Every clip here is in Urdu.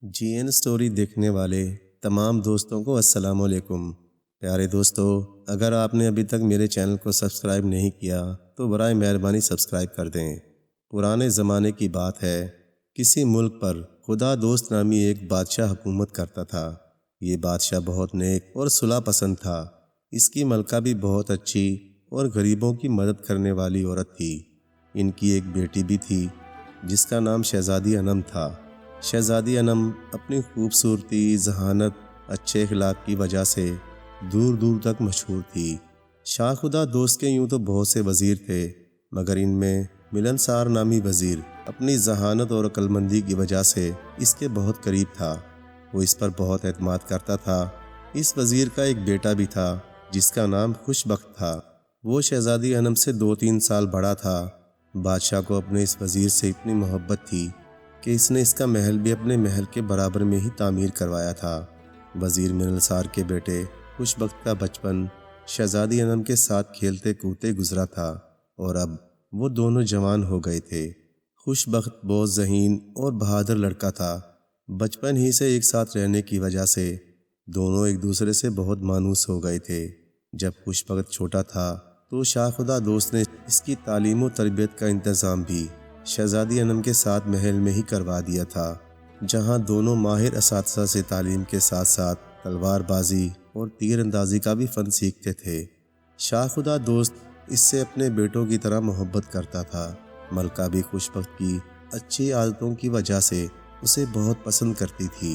جی این اسٹوری دیکھنے والے تمام دوستوں کو السلام علیکم۔ پیارے دوستو، اگر آپ نے ابھی تک میرے چینل کو سبسکرائب نہیں کیا تو برائے مہربانی سبسکرائب کر دیں۔ پرانے زمانے کی بات ہے، کسی ملک پر خدا دوست نامی ایک بادشاہ حکومت کرتا تھا۔ یہ بادشاہ بہت نیک اور صلح پسند تھا۔ اس کی ملکہ بھی بہت اچھی اور غریبوں کی مدد کرنے والی عورت تھی۔ ان کی ایک بیٹی بھی تھی جس کا نام شہزادی انم تھا۔ شہزادی انم اپنی خوبصورتی، ذہانت، اچھے اخلاق کی وجہ سے دور دور تک مشہور تھی۔ شاہ خدا دوست کے یوں تو بہت سے وزیر تھے، مگر ان میں ملنسار نامی وزیر اپنی ذہانت اور عقل مندی کی وجہ سے اس کے بہت قریب تھا۔ وہ اس پر بہت اعتماد کرتا تھا۔ اس وزیر کا ایک بیٹا بھی تھا جس کا نام خوش بخت تھا۔ وہ شہزادی انم سے 2-3 سال بڑا تھا۔ بادشاہ کو اپنے اس وزیر سے اتنی محبت تھی کہ اس نے اس کا محل بھی اپنے محل کے برابر میں ہی تعمیر کروایا تھا۔ وزیر ملنسار کے بیٹے خوش بخت کا بچپن شہزادی انم کے ساتھ کھیلتے کودتے گزرا تھا، اور اب وہ دونوں جوان ہو گئے تھے۔ خوش بخت بہت ذہین اور بہادر لڑکا تھا۔ بچپن ہی سے ایک ساتھ رہنے کی وجہ سے دونوں ایک دوسرے سے بہت مانوس ہو گئے تھے۔ جب خوش بخت چھوٹا تھا تو شاہ خدا دوست نے اس کی تعلیم و تربیت کا انتظام بھی شہزادی انم کے ساتھ محل میں ہی کروا دیا تھا، جہاں دونوں ماہر اساتذہ سے تعلیم کے ساتھ ساتھ تلوار بازی اور تیر اندازی کا بھی فن سیکھتے تھے۔ شاہ خدا دوست اس سے اپنے بیٹوں کی طرح محبت کرتا تھا۔ ملکہ بھی خوش بخت کی اچھی عادتوں کی وجہ سے اسے بہت پسند کرتی تھی۔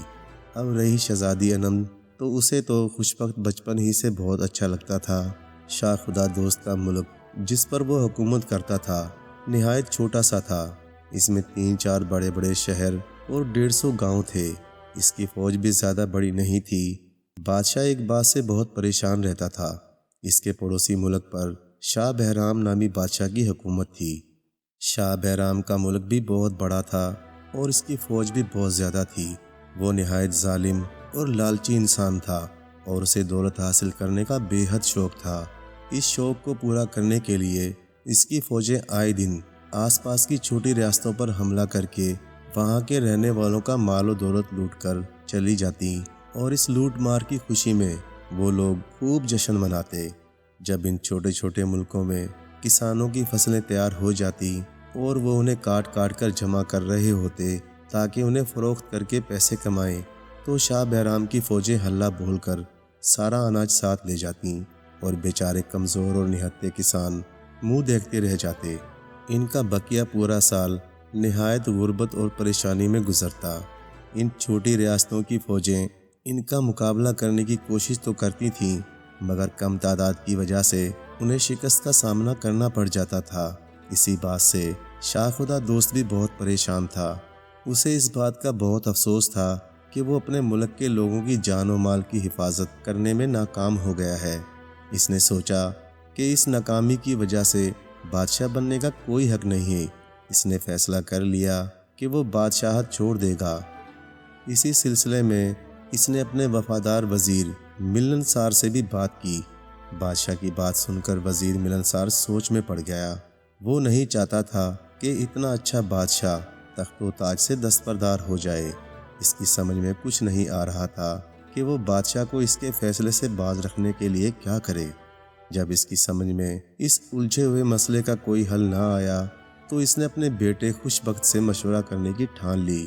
اب رہی شہزادی انم تو اسے تو خوش بخت بچپن ہی سے بہت اچھا لگتا تھا۔ شاہ خدا دوست کا ملک جس پر وہ حکومت کرتا تھا نہایت چھوٹا سا تھا۔ اس میں 3-4 بڑے بڑے شہر اور 150 گاؤں تھے۔ اس کی فوج بھی زیادہ بڑی نہیں تھی۔ بادشاہ ایک بات سے بہت پریشان رہتا تھا، اس کے پڑوسی ملک پر شاہ بہرام نامی بادشاہ کی حکومت تھی۔ شاہ بہرام کا ملک بھی بہت بڑا تھا اور اس کی فوج بھی بہت زیادہ تھی۔ وہ نہایت ظالم اور لالچی انسان تھا اور اسے دولت حاصل کرنے کا بے حد شوق تھا۔ اس شوق کو پورا کرنے کے لیے اس کی فوجیں آئے دن آس پاس کی چھوٹی ریاستوں پر حملہ کر کے وہاں کے رہنے والوں کا مال و دولت لوٹ کر چلی جاتی، اور اس لوٹ مار کی خوشی میں وہ لوگ خوب جشن مناتے۔ جب ان چھوٹے چھوٹے ملکوں میں کسانوں کی فصلیں تیار ہو جاتی اور وہ انہیں کاٹ کاٹ کر جمع کر رہے ہوتے تاکہ انہیں فروخت کر کے پیسے کمائیں، تو شاہ بہرام کی فوجیں ہلہ بول کر سارا اناج ساتھ لے جاتیں اور بیچارے کمزور اور نہتے کسان منہ دیکھتے رہ جاتے۔ ان کا بقیہ پورا سال نہایت غربت اور پریشانی میں گزرتا۔ ان چھوٹی ریاستوں کی فوجیں ان کا مقابلہ کرنے کی کوشش تو کرتی تھیں، مگر کم تعداد کی وجہ سے انہیں شکست کا سامنا کرنا پڑ جاتا تھا۔ اسی بات سے شاہ خدا دوست بھی بہت پریشان تھا۔ اسے اس بات کا بہت افسوس تھا کہ وہ اپنے ملک کے لوگوں کی جان و مال کی حفاظت کرنے میں ناکام ہو گیا ہے۔ اس نے سوچا کہ اس ناکامی کی وجہ سے بادشاہ بننے کا کوئی حق نہیں ہے۔ اس نے فیصلہ کر لیا کہ وہ بادشاہت چھوڑ دے گا۔ اسی سلسلے میں اس نے اپنے وفادار وزیر ملنسار سے بھی بات کی۔ بادشاہ کی بات سن کر وزیر ملنسار سوچ میں پڑ گیا۔ وہ نہیں چاہتا تھا کہ اتنا اچھا بادشاہ تخت و تاج سے دستبردار ہو جائے۔ اس کی سمجھ میں کچھ نہیں آ رہا تھا کہ وہ بادشاہ کو اس کے فیصلے سے باز رکھنے کے لیے کیا کرے۔ جب اس کی سمجھ میں اس الجھے ہوئے مسئلے کا کوئی حل نہ آیا تو اس نے اپنے بیٹے خوش بخت سے مشورہ کرنے کی ٹھان لی۔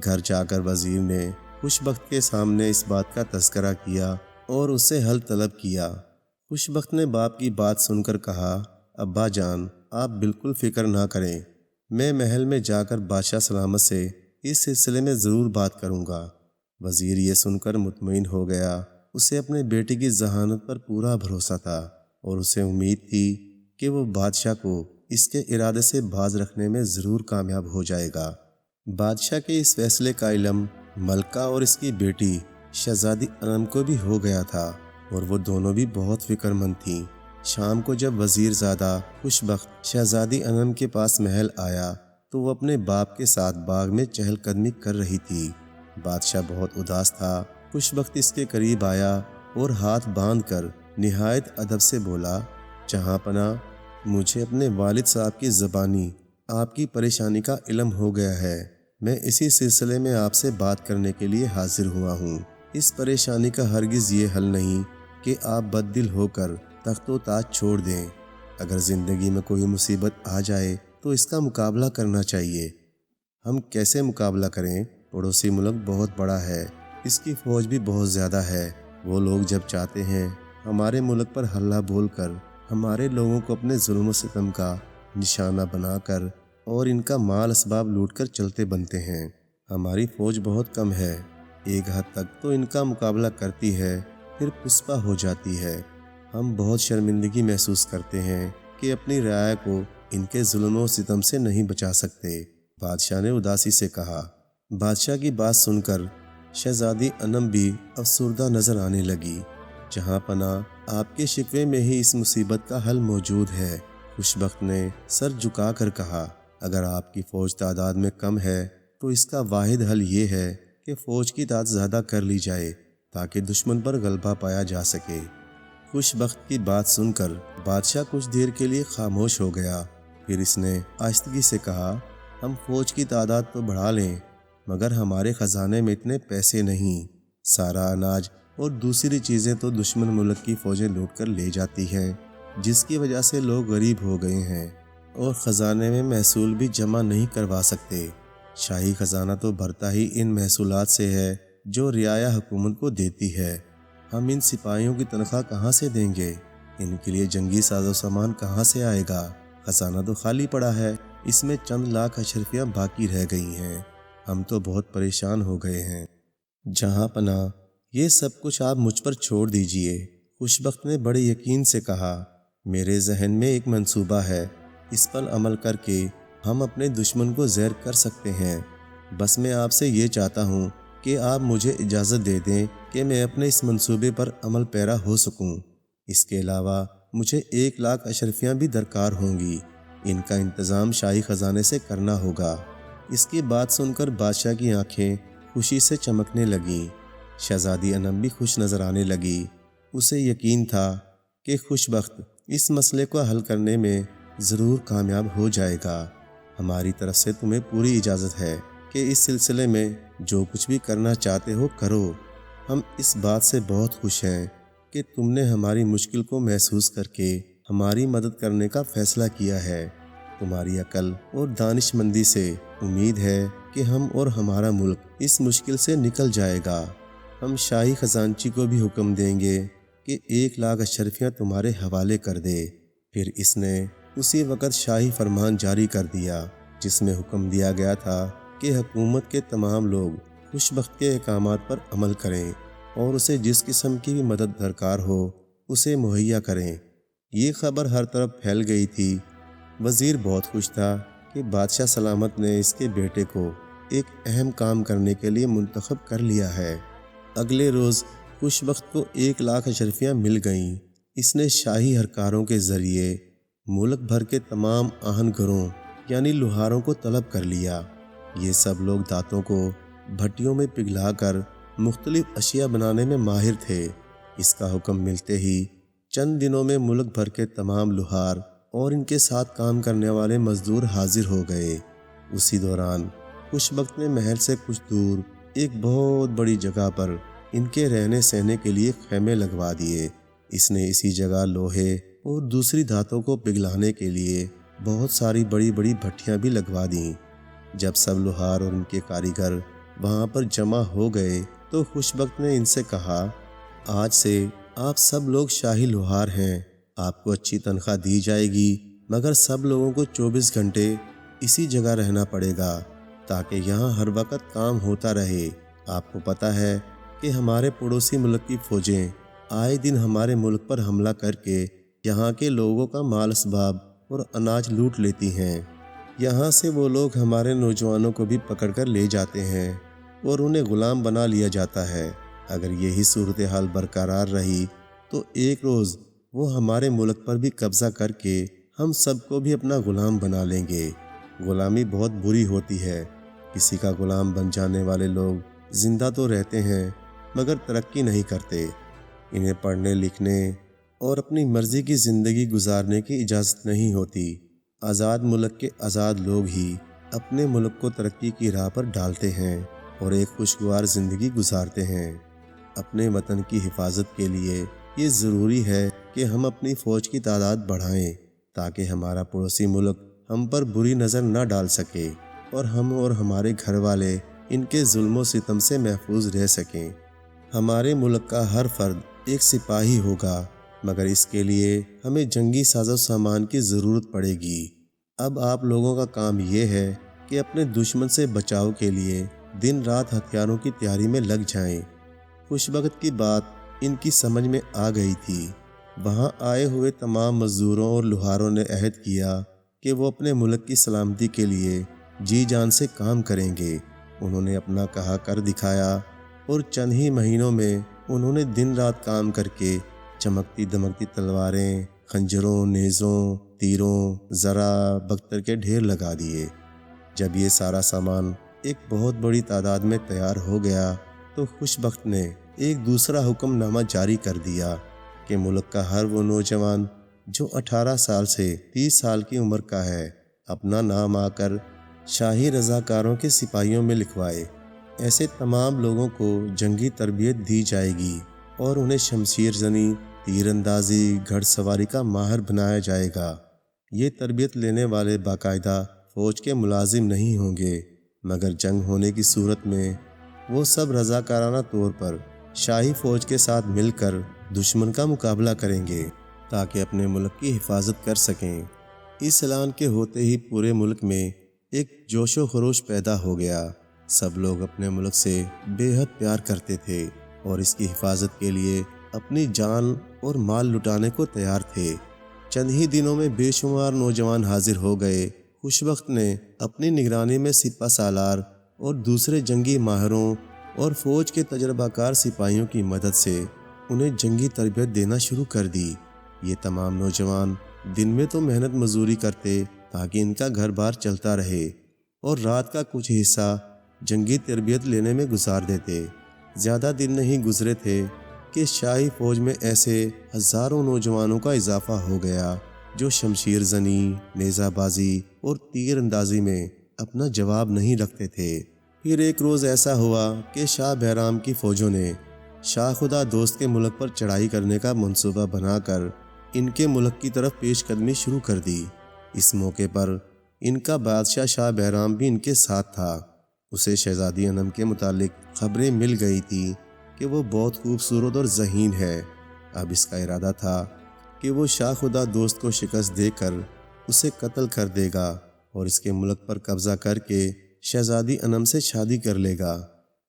گھر جا کر وزیر نے خوش بخت کے سامنے اس بات کا تذکرہ کیا اور اس سے حل طلب کیا۔ خوش بخت نے باپ کی بات سن کر کہا، ابا جان، آپ بالکل فکر نہ کریں، میں محل میں جا کر بادشاہ سلامت سے اس سلسلے میں ضرور بات کروں گا۔ وزیر یہ سن کر مطمئن ہو گیا۔ اسے اپنے بیٹے کی ذہانت پر پورا بھروسہ تھا اور اسے امید تھی کہ وہ بادشاہ کو اس کے ارادے سے باز رکھنے میں ضرور کامیاب ہو جائے گا۔ بادشاہ کے اس فیصلے کا علم ملکہ اور اس کی بیٹی شہزادی انم کو بھی ہو گیا تھا، اور وہ دونوں بھی بہت فکر مند تھیں۔ شام کو جب وزیر زادہ خوش بخت شہزادی انم کے پاس محل آیا تو وہ اپنے باپ کے ساتھ باغ میں چہل قدمی کر رہی تھی۔ بادشاہ بہت اداس تھا۔ خوش بخت اس کے قریب آیا اور ہاتھ باندھ کر نہایت ادب سے بولا، جہاں پناہ، مجھے اپنے والد صاحب کی زبانی آپ کی پریشانی کا علم ہو گیا ہے۔ میں اسی سلسلے میں آپ سے بات کرنے کے لیے حاضر ہوا ہوں۔ اس پریشانی کا ہرگز یہ حل نہیں کہ آپ بد دل ہو کر تخت و تاج چھوڑ دیں۔ اگر زندگی میں کوئی مصیبت آ جائے تو اس کا مقابلہ کرنا چاہیے۔ ہم کیسے مقابلہ کریں؟ پڑوسی ملک بہت بڑا ہے، اس کی فوج بھی بہت زیادہ ہے۔ وہ لوگ جب چاہتے ہیں ہمارے ملک پر حملہ بول کر ہمارے لوگوں کو اپنے ظلم و ستم کا نشانہ بنا کر اور ان کا مال اسباب لوٹ کر چلتے بنتے ہیں۔ ہماری فوج بہت کم ہے، ایک حد تک تو ان کا مقابلہ کرتی ہے، پھر پسپا ہو جاتی ہے۔ ہم بہت شرمندگی محسوس کرتے ہیں کہ اپنی رعایا کو ان کے ظلم و ستم سے نہیں بچا سکتے۔ بادشاہ نے اداسی سے کہا۔ بادشاہ کی بات سن کر شہزادی انم بھی افسردہ نظر آنے لگی۔ جہاں پناہ آپ کے شکوے میں ہی اس مصیبت کا حل موجود ہے۔ خوشبخت نے سر جھکا کر کہا، اگر آپ کی فوج تعداد میں کم ہے تو اس کا واحد حل یہ ہے کہ فوج کی تعداد زیادہ کر لی جائے تاکہ دشمن پر غلبہ پایا جا سکے۔ خوشبخت کی بات سن کر بادشاہ کچھ دیر کے لیے خاموش ہو گیا، پھر اس نے آہستگی سے کہا، ہم فوج کی تعداد تو بڑھا لیں مگر ہمارے خزانے میں اتنے پیسے نہیں۔ سارا اناج اور دوسری چیزیں تو دشمن ملک کی فوجیں لوٹ کر لے جاتی ہیں، جس کی وجہ سے لوگ غریب ہو گئے ہیں اور خزانے میں محصول بھی جمع نہیں کروا سکتے۔ شاہی خزانہ تو بھرتا ہی ان محصولات سے ہے جو رعایا حکومت کو دیتی ہے۔ ہم ان سپاہیوں کی تنخواہ کہاں سے دیں گے؟ ان کے لیے جنگی ساز و سامان کہاں سے آئے گا؟ خزانہ تو خالی پڑا ہے، اس میں چند لاکھ اشرفیاں باقی رہ گئی ہیں۔ ہم تو بہت پریشان ہو گئے ہیں۔ جہاں پناہ یہ سب کچھ آپ مجھ پر چھوڑ دیجئے۔ خوشبخت نے بڑے یقین سے کہا، میرے ذہن میں ایک منصوبہ ہے، اس پر عمل کر کے ہم اپنے دشمن کو زیر کر سکتے ہیں۔ بس میں آپ سے یہ چاہتا ہوں کہ آپ مجھے اجازت دے دیں کہ میں اپنے اس منصوبے پر عمل پیرا ہو سکوں۔ اس کے علاوہ مجھے 1,00,000 اشرفیاں بھی درکار ہوں گی، ان کا انتظام شاہی خزانے سے کرنا ہوگا۔ اس کی بات سن کر بادشاہ کی آنکھیں خوشی سے چمکنے لگیں۔ شہزادی انم بھی خوش نظر آنے لگی۔ اسے یقین تھا کہ خوشبخت اس مسئلے کو حل کرنے میں ضرور کامیاب ہو جائے گا۔ ہماری طرف سے تمہیں پوری اجازت ہے کہ اس سلسلے میں جو کچھ بھی کرنا چاہتے ہو کرو۔ ہم اس بات سے بہت خوش ہیں کہ تم نے ہماری مشکل کو محسوس کر کے ہماری مدد کرنے کا فیصلہ کیا ہے۔ تمہاری عقل اور دانش مندی سے امید ہے کہ ہم اور ہمارا ملک اس مشکل سے نکل جائے گا۔ ہم شاہی خزانچی کو بھی حکم دیں گے کہ 1,00,000 اشرفیاں تمہارے حوالے کر دے۔ پھر اس نے اسی وقت شاہی فرمان جاری کر دیا جس میں حکم دیا گیا تھا کہ حکومت کے تمام لوگ خوشبخت کے احکامات پر عمل کریں اور اسے جس قسم کی بھی مدد درکار ہو اسے مہیا کریں۔ یہ خبر ہر طرف پھیل گئی تھی۔ وزیر بہت خوش تھا کہ بادشاہ سلامت نے اس کے بیٹے کو ایک اہم کام کرنے کے لیے منتخب کر لیا ہے۔ اگلے روز خوشبخت کو 1,00,000 اشرفیاں مل گئیں۔ اس نے شاہی ہرکاروں کے ذریعے ملک بھر کے تمام آہن گروں یعنی لوہاروں کو طلب کر لیا۔ یہ سب لوگ دانتوں کو بھٹیوں میں پگھلا کر مختلف اشیاء بنانے میں ماہر تھے۔ اس کا حکم ملتے ہی چند دنوں میں ملک بھر کے تمام لوہار اور ان کے ساتھ کام کرنے والے مزدور حاضر ہو گئے۔ اسی دوران خوشبخت نے محل سے کچھ دور ایک بہت بڑی جگہ پر ان کے رہنے سہنے کے لیے خیمے لگوا دیے۔ اس نے اسی جگہ لوہے اور دوسری دھاتوں کو پگھلانے کے لیے بہت ساری بڑی بڑی بھٹیاں بھی لگوا دیں۔ جب سب لوہار اور ان کے کاریگر وہاں پر جمع ہو گئے تو خوشبخت نے ان سے کہا، آج سے آپ سب لوگ شاہی لوہار ہیں۔ آپ کو اچھی تنخواہ دی جائے گی مگر سب لوگوں کو 24 گھنٹے اسی جگہ رہنا پڑے گا تاکہ یہاں ہر وقت کام ہوتا رہے۔ آپ کو پتہ ہے کہ ہمارے پڑوسی ملک کی فوجیں آئے دن ہمارے ملک پر حملہ کر کے یہاں کے لوگوں کا مال اسباب اور اناج لوٹ لیتی ہیں۔ یہاں سے وہ لوگ ہمارے نوجوانوں کو بھی پکڑ کر لے جاتے ہیں اور انہیں غلام بنا لیا جاتا ہے۔ اگر یہی صورتحال برقرار رہی تو ایک روز وہ ہمارے ملک پر بھی قبضہ کر کے ہم سب کو بھی اپنا غلام بنا لیں گے۔ غلامی بہت بری ہوتی ہے۔ کسی کا غلام بن جانے والے لوگ زندہ تو رہتے ہیں مگر ترقی نہیں کرتے۔ انہیں پڑھنے لکھنے اور اپنی مرضی کی زندگی گزارنے کی اجازت نہیں ہوتی۔ آزاد ملک کے آزاد لوگ ہی اپنے ملک کو ترقی کی راہ پر ڈالتے ہیں اور ایک خوشگوار زندگی گزارتے ہیں۔ اپنے وطن کی حفاظت کے لیے یہ ضروری ہے کہ ہم اپنی فوج کی تعداد بڑھائیں تاکہ ہمارا پڑوسی ملک ہم پر بری نظر نہ ڈال سکے اور ہم اور ہمارے گھر والے ان کے ظلم و ستم سے محفوظ رہ سکیں۔ ہمارے ملک کا ہر فرد ایک سپاہی ہوگا، مگر اس کے لیے ہمیں جنگی ساز و سامان کی ضرورت پڑے گی۔ اب آپ لوگوں کا کام یہ ہے کہ اپنے دشمن سے بچاؤ کے لیے دن رات ہتھیاروں کی تیاری میں لگ جائیں۔ خوش بخت کی بات ان کی سمجھ میں آ گئی تھی۔ وہاں آئے ہوئے تمام مزدوروں اور لوہاروں نے عہد کیا کہ وہ اپنے ملک کی سلامتی کے لیے جی جان سے کام کریں گے۔ انہوں نے اپنا کہا کر دکھایا اور چند ہی مہینوں میں انہوں نے دن رات کام کر کے چمکتی دمکتی تلواریں، خنجروں، نیزوں، تیروں، زرہ، بختر کے ڈھیر لگا دیے۔ جب یہ سارا سامان ایک بہت بڑی تعداد میں تیار ہو گیا تو خوش بخت نے ایک دوسرا حکم نامہ جاری کر دیا کہ ملک کا ہر وہ نوجوان جو 18 سال سے 30 سال کی عمر کا ہے اپنا نام آ کر شاہی رضاکاروں کے سپاہیوں میں لکھوائے۔ ایسے تمام لوگوں کو جنگی تربیت دی جائے گی اور انہیں شمشیر زنی، تیر اندازی، گھڑ سواری کا ماہر بنایا جائے گا۔ یہ تربیت لینے والے باقاعدہ فوج کے ملازم نہیں ہوں گے، مگر جنگ ہونے کی صورت میں وہ سب رضاکارانہ طور پر شاہی فوج کے ساتھ مل کر دشمن کا مقابلہ کریں گے تاکہ اپنے ملک کی حفاظت کر سکیں۔ اس اعلان کے ہوتے ہی پورے ملک میں ایک جوش و خروش پیدا ہو گیا۔ سب لوگ اپنے ملک سے بے حد پیار کرتے تھے اور اس کی حفاظت کے لیے اپنی جان اور مال لٹانے کو تیار تھے۔ چند ہی دنوں میں بے شمار نوجوان حاضر ہو گئے۔ خوش بخت نے اپنی نگرانی میں سپہ سالار اور دوسرے جنگی ماہروں اور فوج کے تجربہ کار سپاہیوں کی مدد سے انہیں جنگی تربیت دینا شروع کر دی۔ یہ تمام نوجوان دن میں تو محنت مزدوری کرتے تاکہ ان کا گھر بار چلتا رہے اور رات کا کچھ حصہ جنگی تربیت لینے میں گزار دیتے۔ زیادہ دن نہیں گزرے تھے کہ شاہی فوج میں ایسے ہزاروں نوجوانوں کا اضافہ ہو گیا جو شمشیر زنی، نیزہ بازی اور تیر اندازی میں اپنا جواب نہیں رکھتے تھے۔ پھر ایک روز ایسا ہوا کہ شاہ بہرام کی فوجوں نے شاہ خدا دوست کے ملک پر چڑھائی کرنے کا منصوبہ بنا کر ان کے ملک کی طرف پیش قدمی شروع کر دی۔ اس موقع پر ان کا بادشاہ شاہ بہرام بھی ان کے ساتھ تھا۔ اسے شہزادی انم کے متعلق خبریں مل گئی تھی کہ وہ بہت خوبصورت اور ذہین ہے۔ اب اس کا ارادہ تھا کہ وہ شاہ خدا دوست کو شکست دے کر اسے قتل کر دے گا اور اس کے ملک پر قبضہ کر کے شہزادی انم سے شادی کر لے گا۔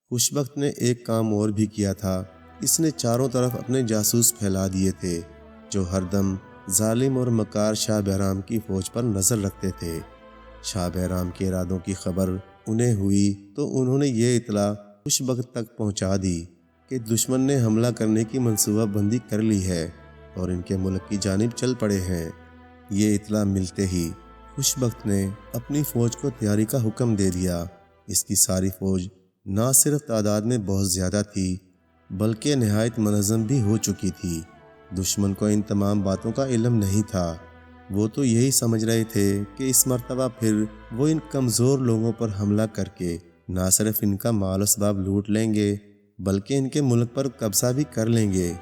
خوش بخت نے ایک کام اور بھی کیا تھا۔ اس نے چاروں طرف اپنے جاسوس پھیلا دیے تھے جو ہر دم ظالم اور مکار شاہ بہرام کی فوج پر نظر رکھتے تھے۔ شاہ بہرام کے ارادوں کی خبر انہیں ہوئی تو انہوں نے یہ اطلاع خوش بخت تک پہنچا دی کہ دشمن نے حملہ کرنے کی منصوبہ بندی کر لی ہے اور ان کے ملک کی جانب چل پڑے ہیں۔ یہ اطلاع ملتے ہی خوش بخت نے اپنی فوج کو تیاری کا حکم دے دیا۔ اس کی ساری فوج نہ صرف تعداد میں بہت زیادہ تھی بلکہ نہایت منظم بھی ہو چکی تھی۔ دشمن کو ان تمام باتوں کا علم نہیں تھا۔ وہ تو یہی سمجھ رہے تھے کہ اس مرتبہ پھر وہ ان کمزور لوگوں پر حملہ کر کے نہ صرف ان کا مال و اسباب لوٹ لیں گے بلکہ ان کے ملک پر قبضہ بھی کر لیں گے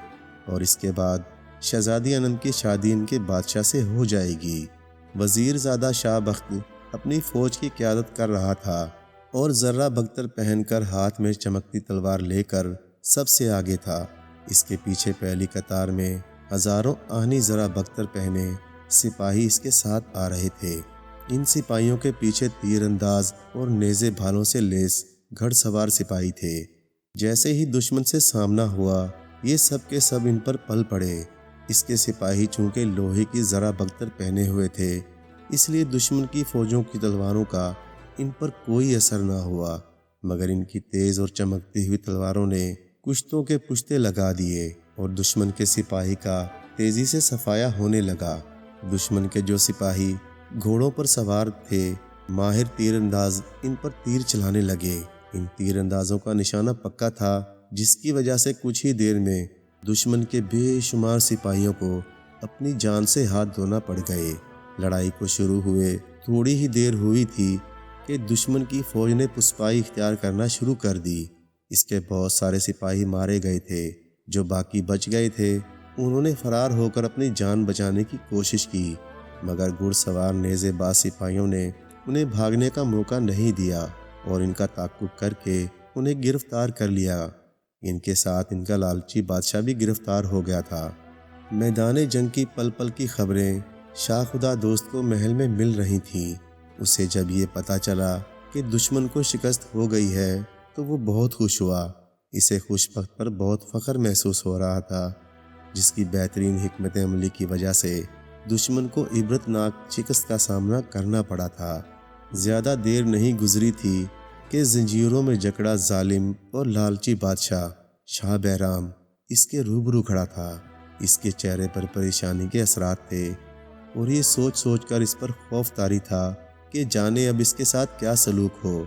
اور اس کے بعد شہزادی انم کی شادی ان کے بادشاہ سے ہو جائے گی۔ وزیر زادہ شاہ بخت اپنی فوج کی قیادت کر رہا تھا اور زرہ بختر پہن کر ہاتھ میں چمکتی تلوار لے کر سب سے آگے تھا۔ اس کے پیچھے پہلی قطار میں ہزاروں آہنی زرہ بختر پہنے سپاہی اس کے ساتھ آ رہے تھے۔ ان سپاہیوں کے پیچھے تیر انداز اور نیزے بھالوں سے لیس گھڑ سوار سپاہی تھے۔ جیسے ہی دشمن سے سامنا ہوا یہ سب کے سب ان پر پل پڑے۔ اس کے سپاہی چونکہ لوہے کی زرہ بختر پہنے ہوئے تھے اس لیے دشمن کی فوجوں کی تلواروں کا ان پر کوئی اثر نہ ہوا، مگر ان کی تیز اور چمکتی ہوئی تلواروں نے کشتوں کے پشتے لگا دیے اور دشمن کے سپاہی کا تیزی سے صفایا ہونے لگا۔ دشمن کے جو سپاہی گھوڑوں پر سوار تھے ماہر تیر انداز ان پر تیر چلانے لگے۔ ان تیر اندازوں کا نشانہ پکا تھا جس کی وجہ سے کچھ ہی دیر میں دشمن کے بے شمار سپاہیوں کو اپنی جان سے ہاتھ دھونا پڑ گئے۔ لڑائی کو شروع ہوئے تھوڑی ہی دیر ہوئی تھی کہ دشمن کی فوج نے پسپائی اختیار کرنا شروع کر دی۔ اس کے بہت سارے سپاہی مارے گئے تھے۔ جو باقی بچ گئے تھے انہوں نے فرار ہو کر اپنی جان بچانے کی کوشش کی، مگر گھڑ سوار نیزے باز سپاہیوں نے انہیں بھاگنے کا موقع نہیں دیا اور ان کا تعاقب کر کے انہیں گرفتار کر لیا۔ ان کے ساتھ ان کا لالچی بادشاہ بھی گرفتار ہو گیا تھا۔ میدان جنگ کی پل پل کی خبریں شاہ خدا دوست کو محل میں مل رہی تھیں۔ اسے جب یہ پتہ چلا کہ دشمن کو شکست ہو گئی ہے تو وہ بہت خوش ہوا۔ اسے خوش بخت پر بہت فخر محسوس ہو رہا تھا، جس کی بہترین حکمت عملی کی وجہ سے دشمن کو عبرتناک شکست کا سامنا کرنا پڑا تھا۔ زیادہ دیر نہیں گزری تھی کہ زنجیروں میں جکڑا ظالم اور لالچی بادشاہ شاہ بہرام اس کے روبرو کھڑا تھا۔ اس کے چہرے پر پریشانی کے اثرات تھے اور یہ سوچ سوچ کر اس پر خوف طاری تھا کہ جانے اب اس کے ساتھ کیا سلوک ہو۔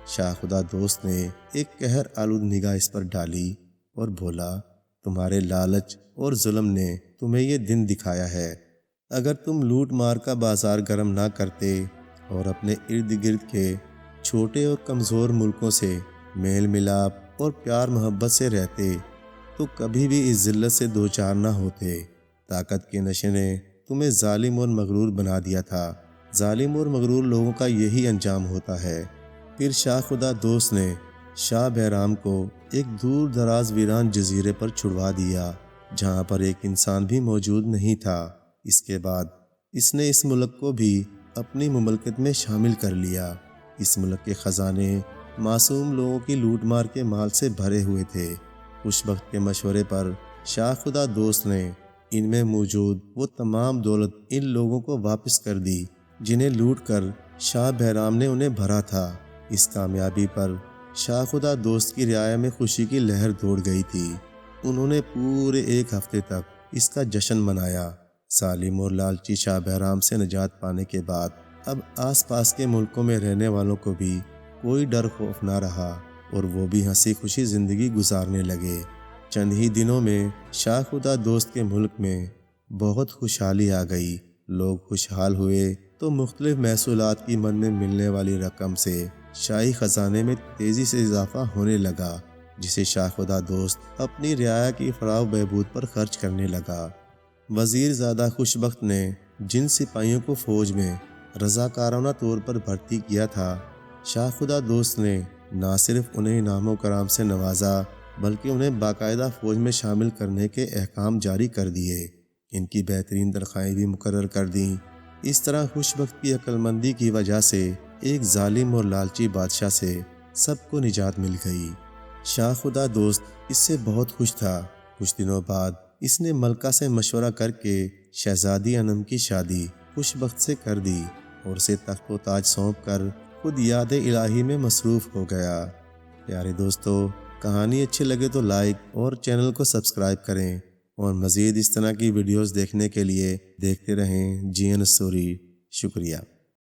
شاہ خدا دوست نے ایک قہر آلود نگاہ اس پر ڈالی اور بولا، تمہارے لالچ اور ظلم نے تمہیں یہ دن دکھایا ہے۔ اگر تم لوٹ مار کا بازار گرم نہ کرتے اور اپنے ارد گرد کے چھوٹے اور کمزور ملکوں سے میل ملاپ اور پیار محبت سے رہتے تو کبھی بھی اس ذلت سے دوچار نہ ہوتے۔ طاقت کے نشے نے تمہیں ظالم اور مغرور بنا دیا تھا۔ ظالم اور مغرور لوگوں کا یہی انجام ہوتا ہے۔ پھر شاہ خدا دوست نے شاہ بہرام کو ایک دور دراز ویران جزیرے پر چھڑوا دیا جہاں پر ایک انسان بھی موجود نہیں تھا۔ اس کے بعد اس نے اس ملک کو بھی اپنی مملکت میں شامل کر لیا۔ اس ملک کے خزانے معصوم لوگوں کی لوٹ مار کے مال سے بھرے ہوئے تھے۔ خوش بخت کے مشورے پر شاہ خدا دوست نے ان میں موجود وہ تمام دولت ان لوگوں کو واپس کر دی جنہیں لوٹ کر شاہ بہرام نے انہیں بھرا تھا۔ اس کامیابی پر شاہ خدا دوست کی رعایا میں خوشی کی لہر دوڑ گئی تھی۔ انہوں نے پورے ایک ہفتے تک اس کا جشن منایا۔ ظالم اور لالچی شاہ بہرام سے نجات پانے کے بعد اب آس پاس کے ملکوں میں رہنے والوں کو بھی کوئی ڈر خوف نہ رہا اور وہ بھی ہنسی خوشی زندگی گزارنے لگے۔ چند ہی دنوں میں شاہ خدا دوست کے ملک میں بہت خوشحالی آ گئی۔ لوگ خوشحال ہوئے تو مختلف محصولات کی من میں ملنے والی رقم سے شاہی خزانے میں تیزی سے اضافہ ہونے لگا، جسے شاہ خدا دوست اپنی رعایا کی فلاح و بہبود پر خرچ کرنے لگا۔ وزیر زادہ خوش بخت نے جن سپاہیوں کو فوج میں رضاکارانہ طور پر بھرتی کیا تھا، شاہ خدا دوست نے نہ صرف انہیں انعام و کرام سے نوازا بلکہ انہیں باقاعدہ فوج میں شامل کرنے کے احکام جاری کر دیے۔ ان کی بہترین تنخواہیں بھی مقرر کر دیں۔ اس طرح خوش بخت کی عقل مندی کی وجہ سے ایک ظالم اور لالچی بادشاہ سے سب کو نجات مل گئی۔ شاہ خدا دوست اس سے بہت خوش تھا۔ کچھ دنوں بعد اس نے ملکہ سے مشورہ کر کے شہزادی انم کی شادی خوش بخت سے کر دی اور اسے تخت و تاج سونپ کر خود یاد الہی میں مصروف ہو گیا۔ پیارے دوستو، کہانی اچھی لگے تو لائک اور چینل کو سبسکرائب کریں اور مزید اس طرح کی ویڈیوز دیکھنے کے لیے دیکھتے رہیں جی این اسٹوری۔ شکریہ۔